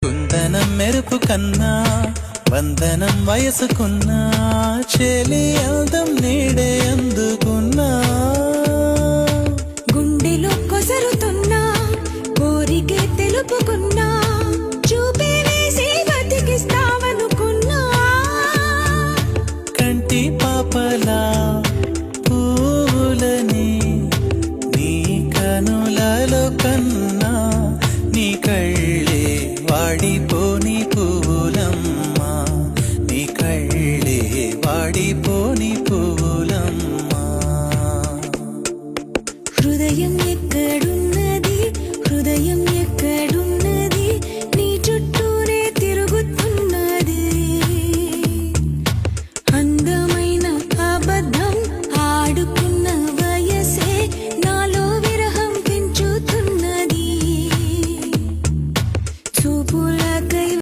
కుందనం మెరుపు కన్నా వందనం వయసుకున్నా చెలి అందం నీడే అందుకున్నా గుండెలో కొసరుతున్నా కోరికే తెలుపుకున్నా చూపే వేసి బతికిస్తావనుకున్నా కంటి పాపలా పూలని నీ కనులలో కన్నా నీ కళ్ళే వాడిపోని